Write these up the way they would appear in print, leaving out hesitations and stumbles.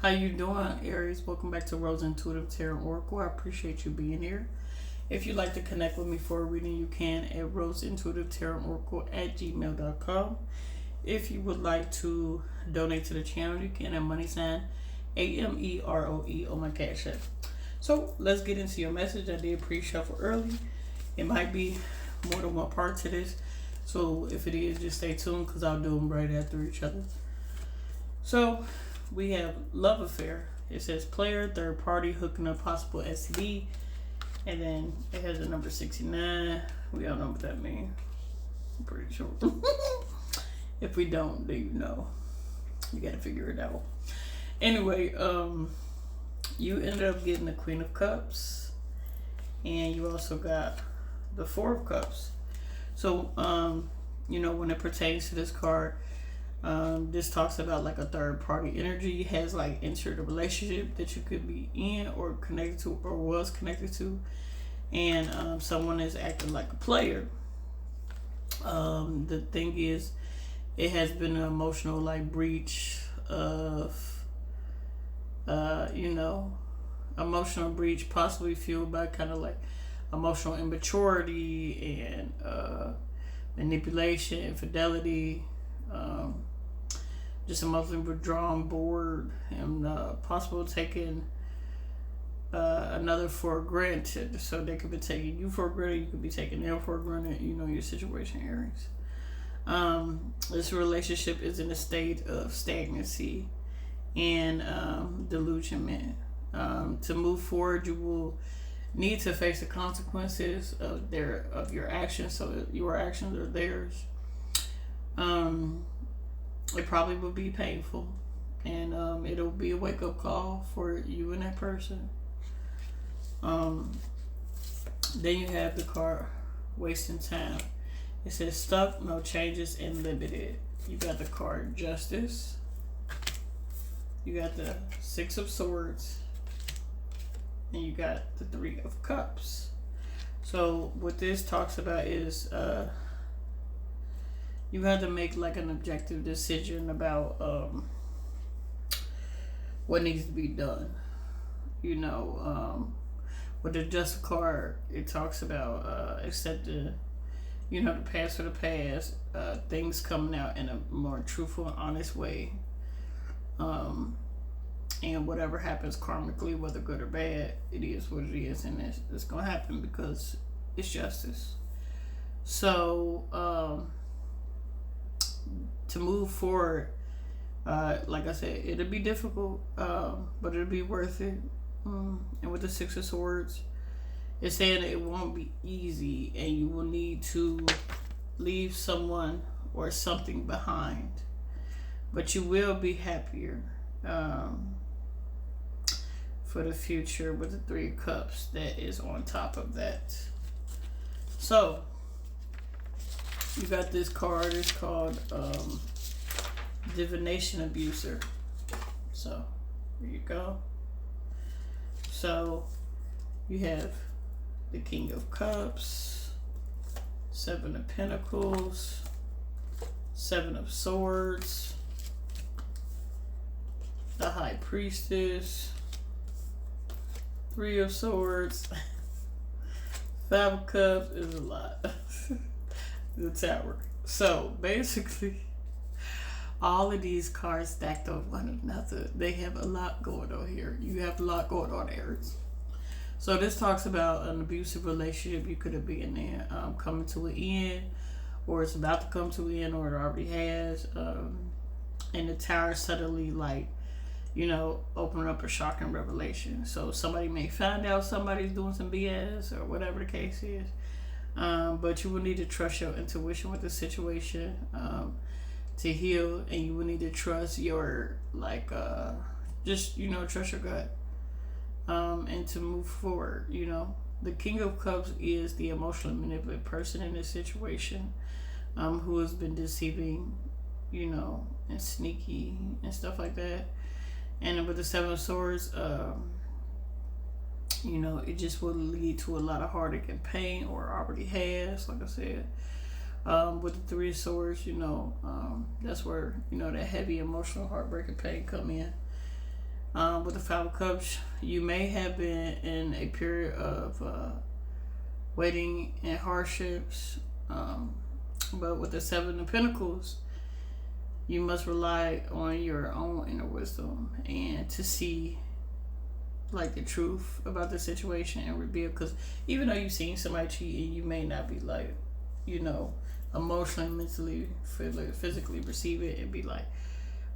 How you doing, Aries? Welcome back to Rose Intuitive Tarot Oracle. I appreciate you being here. If you'd like to connect with me for a reading, you can at roseintuitivetarotoracle@gmail.com. If you would like to donate to the channel, you can at money sign AMEROE on my cash app. So let's get into your message. I did pre-shuffle early. It might be more than one part to this. So if it is, just stay tuned because I'll do them right after each other. So we have love affair. It says player, third party, hooking up, possible STD. And then it has a number 69. We all know what that means. I'm pretty sure. If we don't, then you know. You gotta figure it out. Anyway, you ended up getting the Queen of Cups. And you also got the Four of Cups. So, when it pertains to this card, this talks about like a third party energy. It has like entered a relationship that you could be in or connected to or was connected to, and someone is acting like a player. The thing is, it has been an emotional like breach of emotional breach, possibly fueled by kind of like emotional immaturity and manipulation, infidelity, just emotionally withdrawn, bored, and possible taking another for granted. So they could be taking you for granted, you could be taking them for granted, your situation, Aries. This relationship is in a state of stagnancy and delusionment. To move forward, you will need to face the consequences of your actions, so your actions are theirs. It probably will be painful, and it'll be a wake-up call for you and that person. Then you have the card wasting time. It says stuck, no changes, and limited. You got the card Justice. You got the Six of Swords, and you got the Three of Cups. So what this talks about is you have to make like an objective decision about what needs to be done. With the Justice card, it talks about accepting, the past for the past, things coming out in a more truthful and honest way. And whatever happens karmically, whether good or bad, it is what it is, and it's going to happen because it's justice. So, to move forward, like I said, it'll be difficult, but it'll be worth it. And with the Six of Swords, it's saying it won't be easy, and you will need to leave someone or something behind, but you will be happier for the future with the Three of Cups that is on top of that. So you got this card. It's called Divination Abuser. So here you go. So you have the King of Cups, Seven of Pentacles, Seven of Swords, the High Priestess, Three of Swords, Five of Cups is a lot. The Tower. So basically, all of these cards stacked on one another. They have a lot going on here. You have a lot going on, Aries. So this talks about an abusive relationship you could have been in, coming to an end, or it's about to come to an end, or it already has. And the Tower suddenly, open up a shocking revelation. So somebody may find out somebody's doing some BS or whatever the case is. But you will need to trust your intuition with the situation to heal, and you will need to trust your trust your gut and to move forward. The King of Cups is the emotionally manipulative person in this situation, who has been deceiving, and sneaky and stuff like that. And with the Seven of Swords, it just will lead to a lot of heartache and pain, or already has, like I said. With the Three of Swords, that's where, that heavy emotional heartbreak and pain come in. With the Five of Cups, you may have been in a period of waiting and hardships. But with the Seven of Pentacles, you must rely on your own inner wisdom and to see like the truth about the situation and reveal. Because even though you've seen somebody cheat, you may not be like, you know, emotionally, mentally, physically receive it and be like,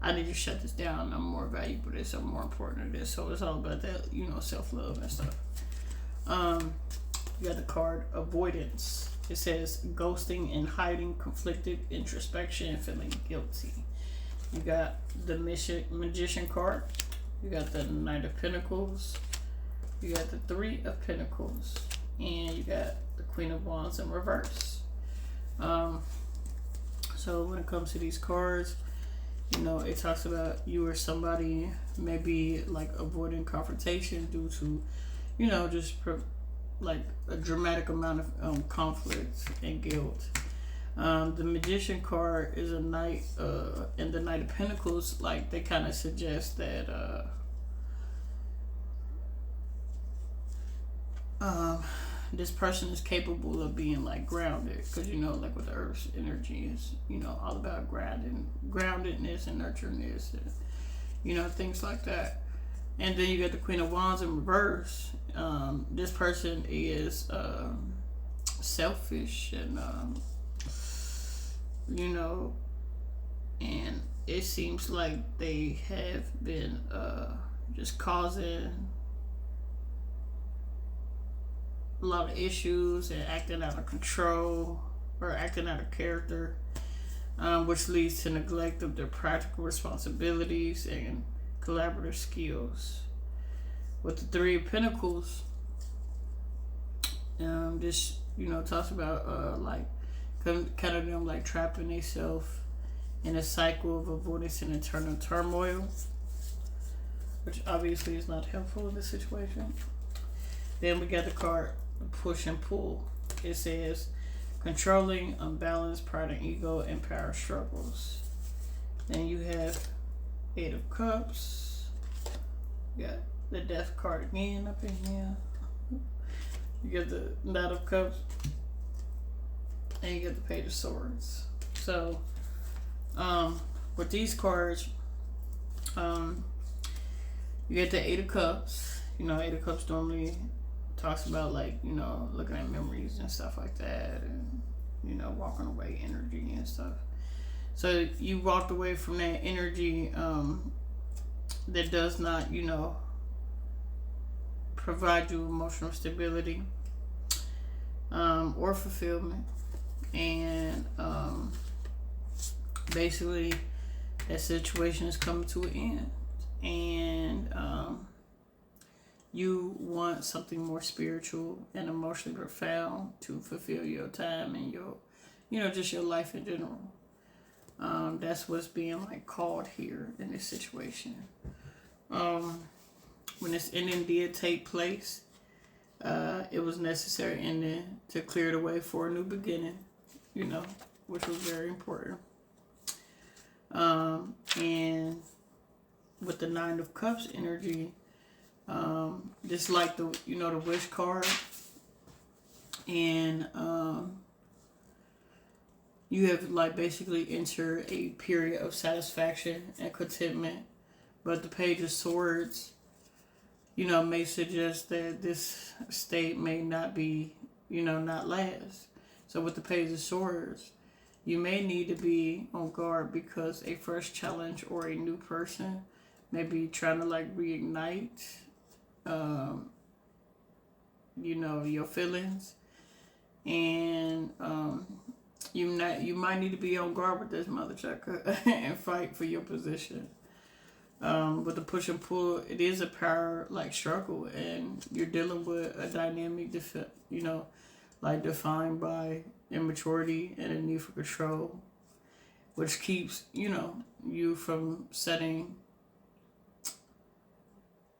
I need to shut this down. I'm more valuable to this. I'm more important to this. So it's all about that, you know, self-love and stuff. You got the card Avoidance. It says ghosting and hiding, conflicted, introspection, and feeling guilty. You got the Magician card. You got the Knight of Pentacles. You got the Three of Pentacles. And you got the Queen of Wands in reverse. So when it comes to these cards, you know, it talks about you or somebody maybe like avoiding confrontation due to, you know, just like a dramatic amount of conflict and guilt. The Magician card is a knight, and the Knight of Pentacles, like they kind of suggest that this person is capable of being like grounded, because you know, like with the Earth's energy is, you know, all about groundedness and nurturingness, and you know, things like that. And then you got the Queen of Wands in reverse. This person is selfish and you know, and it seems like they have been just causing a lot of issues and acting out of control or acting out of character, which leads to neglect of their practical responsibilities and collaborative skills. With the Three of Pentacles, this, you know, talks about like kind of them like trapping themselves in a cycle of avoidance and internal turmoil, which obviously is not helpful in this situation. Then we got the card Push and Pull. It says controlling, unbalanced, pride and ego, and power struggles. Then you have Eight of Cups. You got the Death card again up in here. You got the Knight of Cups. And you get the Page of Swords. So, with these cards, you get the Eight of Cups. You know, Eight of Cups normally talks about like, you know, looking at memories and stuff like that, and you know, walking away energy and stuff. So you walked away from that energy that does not, you know, provide you emotional stability or fulfillment, and basically that situation is coming to an end, and you want something more spiritual and emotionally profound to fulfill your time and your, you know, just your life in general. That's what's being like called here in this situation. When this ending did take place, it was necessary ending to clear the way for a new beginning, you know, which was very important. And with the Nine of Cups energy, just like the, you know, the Wish card, and you have like basically entered a period of satisfaction and contentment. But the Page of Swords, you know, may suggest that this state may not be, you know, not last. So with the Page of Swords, you may need to be on guard because a fresh challenge or a new person may be trying to like reignite, you know, your feelings, and you might need to be on guard with this mother chucker and fight for your position. With the Push and Pull, it is a power like struggle, and you're dealing with a dynamic, you know, like defined by immaturity and a need for control, which keeps, you know, you from setting,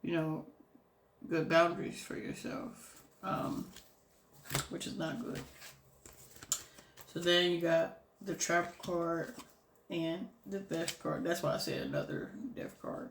you know, good boundaries for yourself, which is not good. So then you got the Trap card and the Death card. That's why I said another Death card.